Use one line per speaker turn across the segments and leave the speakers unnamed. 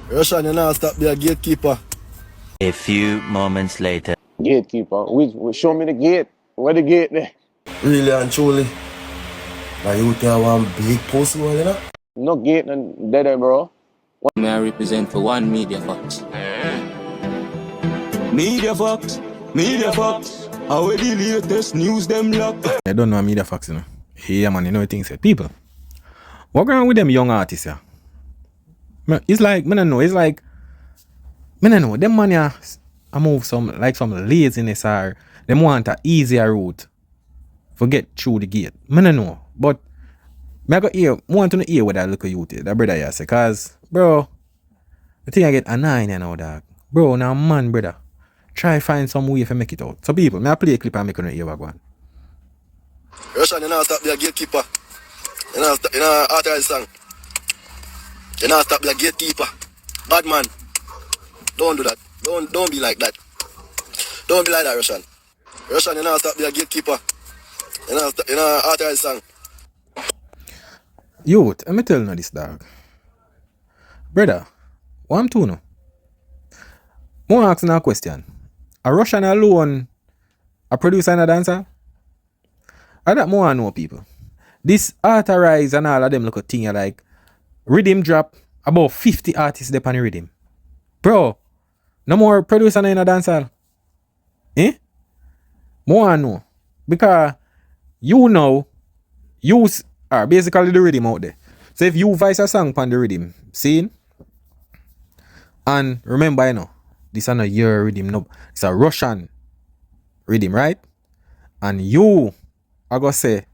Rvssian, you know, stop be a gatekeeper.
A few moments later.
Gatekeeper. Show me the gate. Where the gate there?
Really and truly. Now you tell one big post, you know?
No gate and there, bro.
May I represent for one Media Fox? Media Fox, Media Fox. How the latest news them lock?
I don't know Media Fox, you know. Yeah, man, you know what things say. People, what going on with them young artists here? It's like, I don't know, it's like, I don't know, them man here, I move some laziness or them want a easier route for get through the gate. I don't know, but I want to hear what that look at you, that brother here say, cause, bro, the thing I get annoying you know, dog. Bro, now man, brother, try find some way to make it out. So people, may I play a clip and make it hear what go on.
Rvssian, you know, stop be a gatekeeper. You know, authorize song. You know, stop be a gatekeeper. Bad man. Don't do that. Don't be like that. Don't be like that, Rvssian. Rvssian, you know, stop be a gatekeeper. You know, authorize song.
Youth, let me tell you this, dog. Brother, what I'm doing now? I'm asking a question. A Rvssian alone, a producer and a dancer? I don't more know people. This authorize and all of them look a thing like rhythm drop about 50 artists dep on the rhythm. Bro, no more producer and a dancer. Eh? More know. Because you know, use are basically the rhythm out there. So if you voice a song on the rhythm, see? And remember, you know, this is not your rhythm, no. It's a Rvssian rhythm, right? And you I go say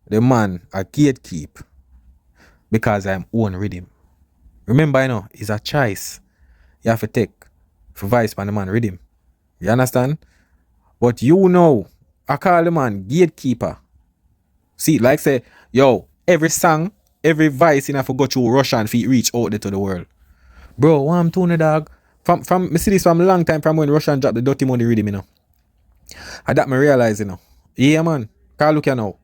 the man a gatekeep because I'm own rhythm. Remember, you know, it's a choice you have to take for voice on the man rhythm. You understand? But you know, I call the man gatekeeper. See, like say, yo, every song, every voice you have to go through Rvssian feet reach out there to the world. Bro, what I'm doing, dog? From me see this from a long time from when Rvssian dropped the Dirty Money rhythm, you know. And that me realize, you know. Yeah, man. Cause look here now.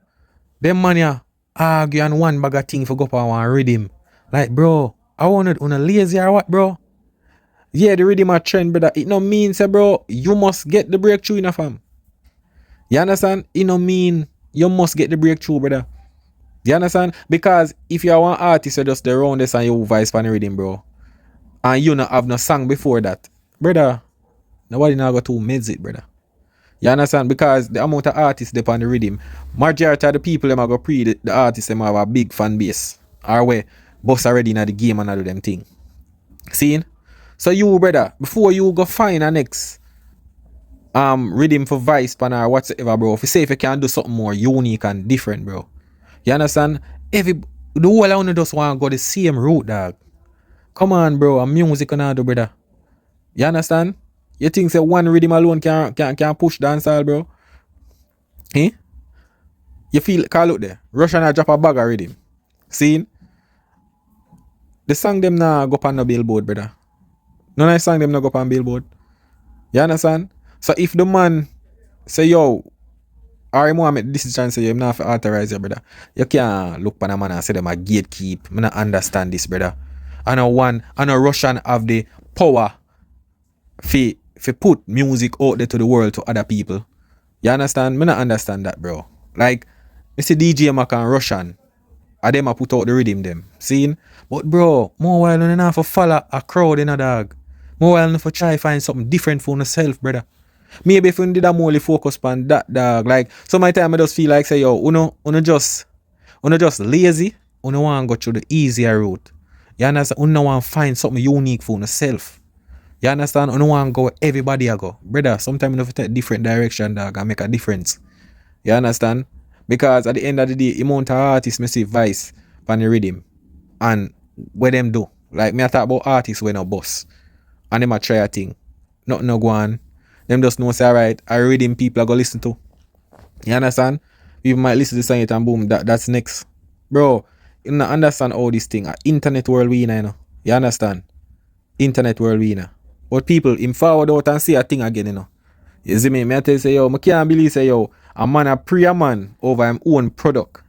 Them man ya argue and one bag of thing for go up and one rhythm. Like, bro, I want it on a lazy or what, bro? Yeah, the rhythm a trend, brother. It no mean, say, bro, you must get the breakthrough in a fam. You understand? It no mean you must get the breakthrough, brother. You understand? Because if you are one artist, you just the round this and you voice on the rhythm, bro. And you not have no song before that. Brother, nobody now got to meds it, brother. You understand? Because the amount of artists dep on the rhythm, majority of the people them are go pre the artists them have a big fan base. Or where boss already in the game and all of them thing. See? So you, brother, before you go find a next rhythm for voice pan or whatsoever, bro, if you say if you can do something more unique and different, bro. You understand? The whole I just want to go the same route, dog. Come on, bro, and music and do, brother. You understand? You think say one rhythm alone can push dancehall, bro? Eh? You feel call out there. Rvssian drop a bag of rhythm. See? The song them now go up on the billboard, brother. None of the song them not go up on billboard. You understand? So if the man say, yo, Ari Mohammed, this is chance say you not have to authorize you, brother. You can't look on a man and say them a gatekeep. I don't understand this, brother. I know Rvssian have the power for put music out there to the world to other people. You understand? Me not understand that, bro. Like, me see DJ Mac and Rvssian, and them a put out the rhythm them. Seen? But bro, more while you not for follow a crowd in a dog. More while you for try find something different for yourself, brother. Maybe if you did a more focus on that, dog. Like, some of the time I just feel like say, yo, uno just lazy, uno want to go through the easier route. You understand? Uno want to find something unique for yourself. You understand? I don't want to go where everybody I go. Brother, sometimes you have to take different direction, dog, and make a difference. You understand? Because at the end of the day, the amount of artists may see voice on the rhythm. And what them do? Like, me I talk about artists when a boss. And them a try a thing. Nothing no go on. Them just know say, alright, I rhythm people I go listen to. You understand? People might listen to the song it and boom, that's next. Bro, you don't understand all this thing. Internet world we in, you know. You understand? Internet world we in. But people, him forward out and see a thing again, you know. You see me? I tell you, say, yo, I can't believe, say, yo, a man a pre a man over him own product.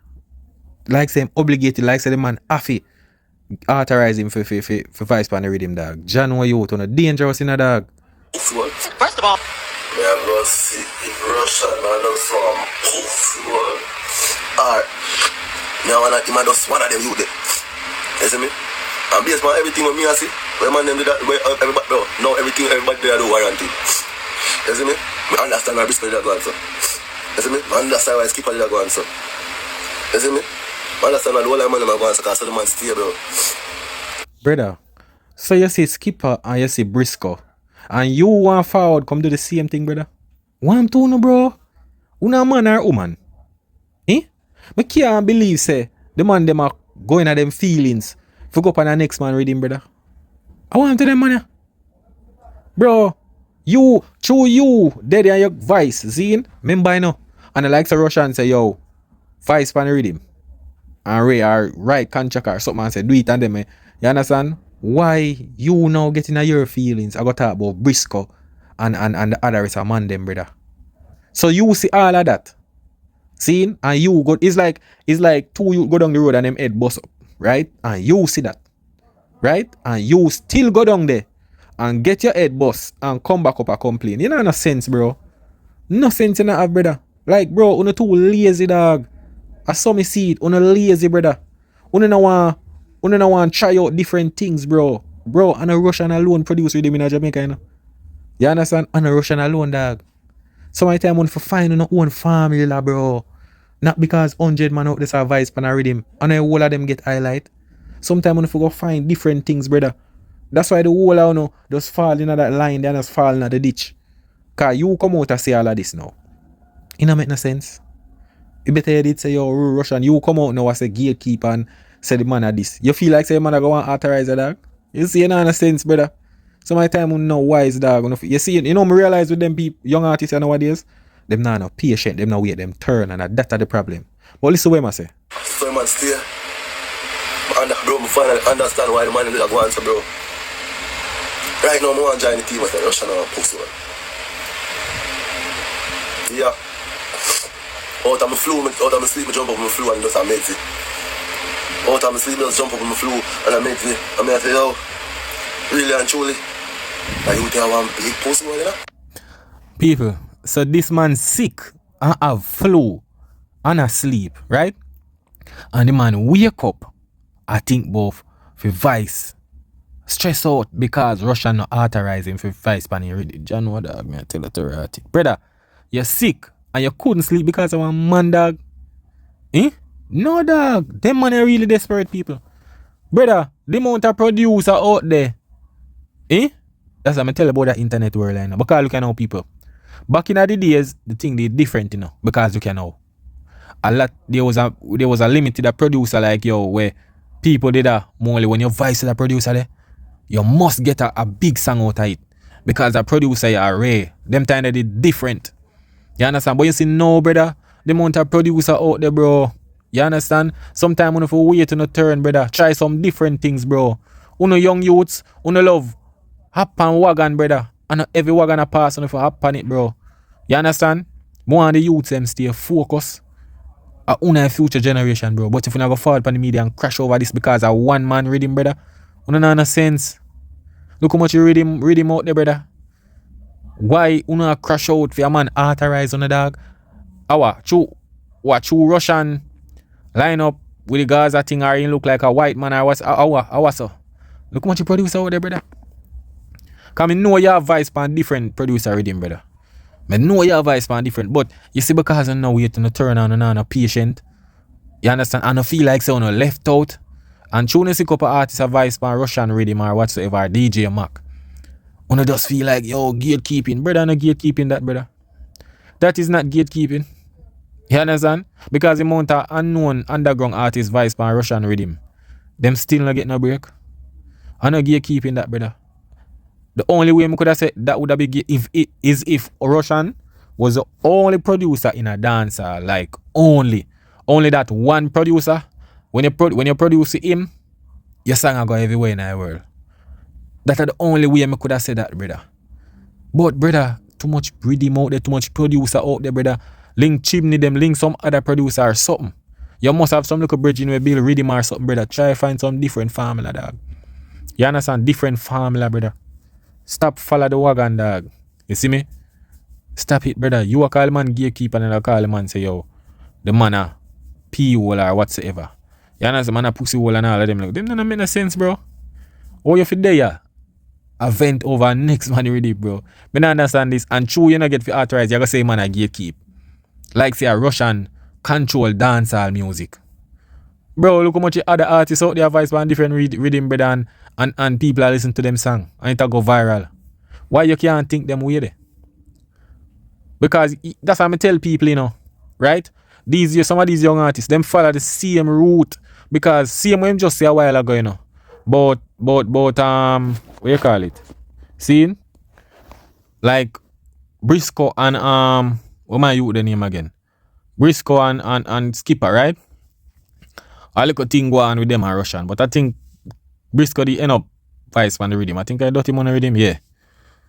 Like, say, him obligated, like, say, the man happy authorize him for vice pan the rhythm, dog. John, what you on dangerous in a dog.
First of all, me I go see in Russia, man, that's some Puxxy, man. Alright, me I wanna, him just one of them you there. You see me? And based on everything with me I see, where man them do that, where everybody, bro, now everything everybody there do warranty. You see me? Me understand and respect that go on, so. You see me? Me understand why skipper that go on, so. You see me? Me understand why the whole of man them go on, so, cause so the man stay, bro.
Brother, so you see Skipper and you see Briscoe, and you want forward come do the same thing, brother? Want to no, bro? Una man or woman? Eh? Me can't believe, say, the man them are going at them feelings for go up on the next man reading, brother. I want to them, man. Bro, you, through you, daddy and your vice, zine, remember I know. And I like to rush and say, yo, vice pan reading. And Ray or right contract or something and say, do it and them, eh? You understand? Why you now getting your feelings? I got to talk about Briscoe and the other is a man them, brother. So you see all of that. See? And you go, it's like two you go down the road and them head bust up, right? And you see that. Right? And you still go down there and get your head bust and come back up and complain. You know no sense, bro. No sense in that, brother. Like, bro, you're too lazy, dog. I saw me see it. You're lazy, brother. You don't want to try out different things, bro. Bro, and a Russian alone produce with him in Jamaica, you know. You understand? And a Russian alone, dog. So my time on for find your own family, la, bro. Not because 100 man out there survive and I read him. And a whole of them get highlight. Sometimes when you go find different things, brother. That's why the whole of you just fall in that line, they just fall in the ditch. Cause you come out and say all of this now. It don't make no sense. You better you did say, yo, Russian, you come out now as a gatekeeper and say the man of this. You feel like say man go and authorize a dog? You see, it don't make sense, brother. So my time you know wise dog. You see, you know me realize with them people, young artists nowadays, them not no patient, them not wait, them turn, and that's the problem. But listen what I say.
So man stay. Bro, I finally understand why the man is going so, bro. Right now, I want to join the team with the Russian and Puxxy. Yeah. Out of my sleep, I jump up on my flu and just make it. Out of my sleep, I just jump up on my flu and I make it. And I say, yo, really and truly, like you think I want big pussy, you know?
People, so this man sick and have flu and asleep, right? And the man wake up, I think both for vice. Stress out because Russia not authorizing for vice pan ready. John, what dog, me I tell you to right. Brother, you're sick and you couldn't sleep because of a man, dog. Eh? No, dog. Them man are really desperate people. Brother, the amount of producer out there. Eh? That's what I tell you about the internet world right now. Because look at now people. Back in the days, the thing they different, you know. Because look at now. A lot there was a limited producer like yo where people did that more when you vice the producer there. You must get a big song out of it. Because the producer you are rare. Them time they did different. You understand? But you see no, brother. The amount of producer out there, bro. You understand? Sometimes when you wait on a turn, brother. Try some different things, bro. Uno young youths, uno love hop and wagon, brother. And every wagon a pass on if you hop on it, bro. You understand? More of the youths them stay focused. Una future generation, bro. But if you not go forward on the media and crash over this because of one man reading, brother. Una no sense. Look how much you read him out there, brother. Why una crash out for a man authorize on the dog? True Russian line up with the Gaza thing or he look like a white man or what's so. Look how much you produce out there, brother. Cause I know you have vice pan different producer reading, brother. I know you have vice pan different, but you see because I'm now waiting to turn on and on a patient. You understand? And I feel like someone left out. And tune see couple artists a vice pan Russian rhythm or whatsoever, or DJ Mac. One just feel like, yo, gatekeeping. Brother, no gatekeeping that, brother. That is not gatekeeping. You understand? Because the amount of unknown underground artists vice pan Russian rhythm, them still not get no break. I no gatekeeping that, brother. The only way I could have said that would have been if Russian was the only producer in a dancer, like only that one producer. When you produce him, your song will go everywhere in the world. That's the only way I could have said that, brother. But brother, too much rhythm out there, too much producer out there, brother. Link Chimney them, link some other producer or something. You must have some little bridging where build rhythm or something, brother. Try find some different formula, dog. You understand? Different formula, brother. Stop follow the wagon, dog. You see me? Stop it, brother. You a call man gatekeeper and I call the man say, yo, the man a P-hole or whatsoever. You understand? Man a pussy hole and all of them. Like, them don't make no sense, bro. Oh, you fit there, a vent over next man already, bro. Me not understand this. And true, you not get for authorized. You gotta say man a gatekeep. Like say a Russian control dancehall music. Bro, look how much other artists out there voice on different rhythm, brother, and people are listening to them song and it go viral. Why you can't think them way there? Because that's how I tell people, you know, right? Some of these young artists, them follow the same route. Because same way just say a while ago, you know. But what you call it? See? Like Briscoe and what my youth the name again? Briscoe and Skipper, right? I look at thing go on with them and Russian, but I think Briscoe the end up vice on the rhythm. I think I got him on the rhythm, yeah.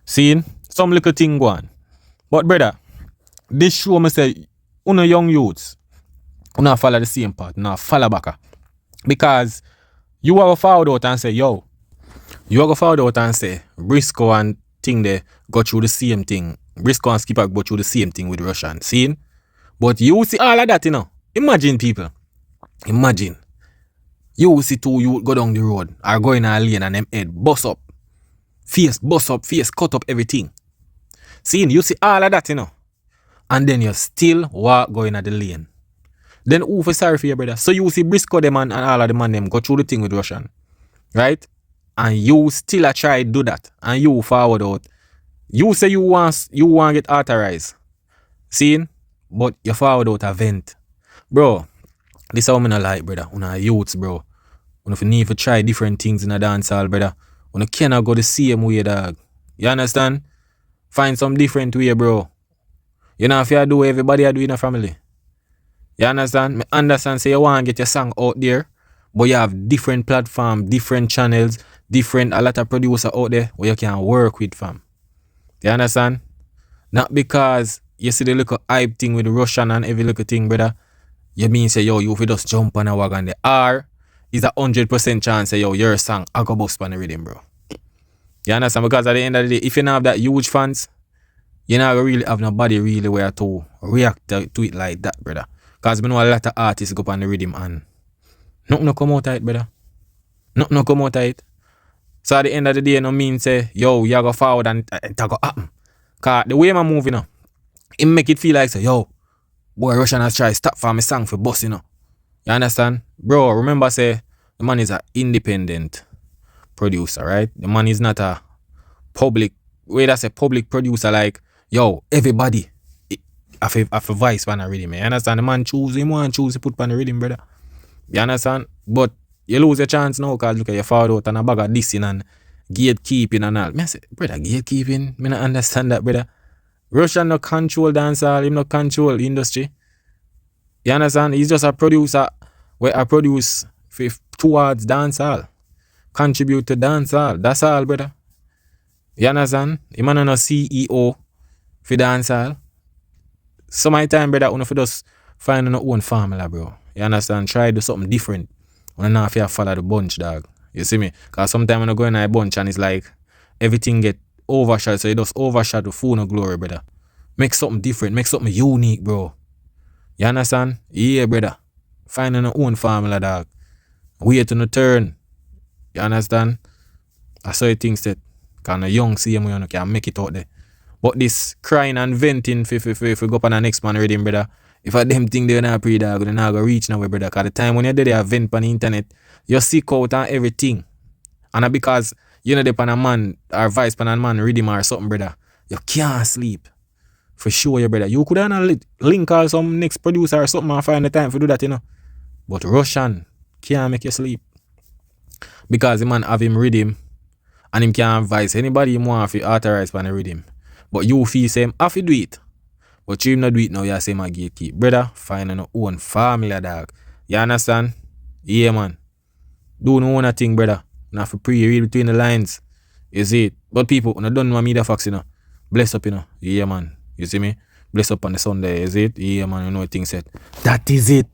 See? Some little thing go on. But brother, this show me say, uno young youths, uno follow the same path, now follow back. Because you have a forward out and say, yo, you have a forward out and say, Briscoe and thing they go through the same thing. Briscoe and Skipper go through the same thing with Russian. See? But you see all of that, you know. Imagine people. Imagine. You see two you go down the road or go in a lane and them head bust up, face cut up everything. See, you see all of that, you know. And then you still walk going at the lane. Then who for sorry for your brother? So you see Briscoe them and all of the man them go through the thing with Russian. Right? And you still a try to do that. And you forward out. You say you want get authorized. See? But you forward out a vent. Bro, this is how me not like, brother. Una youths, bro. Una need to try different things in a dancehall, brother. Una cannot go the same way, dog. You understand? Find some different way, bro. You know if you do everybody I do in a family. You understand? Me understand say you want to get your song out there, but you have different platforms, different channels, a lot of producers out there where you can work with, fam. You understand? Not because you see the little hype thing with the Russian and every little thing, brother. You mean say, yo, you if you just jump on a wagon there. Or is a 100% chance say, yo, your song I go bust on the rhythm, bro. You understand? Because at the end of the day, if you don't have that huge fans, you not really have nobody really where to react to it like that, brother. Because we know a lot of artists go up on the rhythm and nothing no come out of it, brother. Nothing no come out of it. So at the end of the day, no mean say, yo, you go forward and it go happen. Because the way I'm moving, it make it feel like say, yo, boy, Russian has tried stop for my song for boss, you know. You understand? Bro, remember say, the man is an independent producer, right? The man is not a public, that's a public producer like, yo, everybody have a voice when I read him. You understand? The man choose him, one choose to put on the rhythm, brother. You understand? But you lose your chance now because look at your father out and a bag of dissing and gatekeeping and all. I say, brother, gatekeeping? I don't understand that, brother. Russian no control dancehall, him no control industry. You understand? He's just a producer where I produce towards dancehall. Contribute to dancehall. That's all, brother. You understand? Him no CEO for dancehall. Some of the time, brother, you just find your own formula, bro. You understand? Try to do something different. You not have to follow the bunch, dog. You see me? Because sometimes when I go in a bunch and it's like everything get overshot, so you just overshot the full of glory, brother. Make something different, make something unique, bro. You understand? Yeah, brother. Find your own formula, dog. Wait on the turn. You understand? I saw you things that kind of young see him, you can make it out there. But this crying and venting if we go up on the next man rhythm, brother. If I them thing they're not pre dog, they're not gonna reach nowhere, brother. Cause the time when you're there, they vent on the internet, you seek out and everything. And because you know the pan a man or vice pan a man rhythm or something, brother, you can't sleep. For sure, your brother. You could have link or some next producer or something and find the time to do that, you know. But Russian can't make you sleep. Because the man have him rhythm and him can't advise anybody him want to authorize pan the rhythm. But you feel same have to do it. But you not do it now, you say my gatekeep. Brother, find your own family, dog. You understand? Yeah, man. Do no own thing, brother. Not for read between the lines. You see it. But people, when I don't know media facts, you know. Bless up, you know. Yeah, man. You see me? Bless up on the Sunday, is it? Yeah, man, you know what things said. That is it.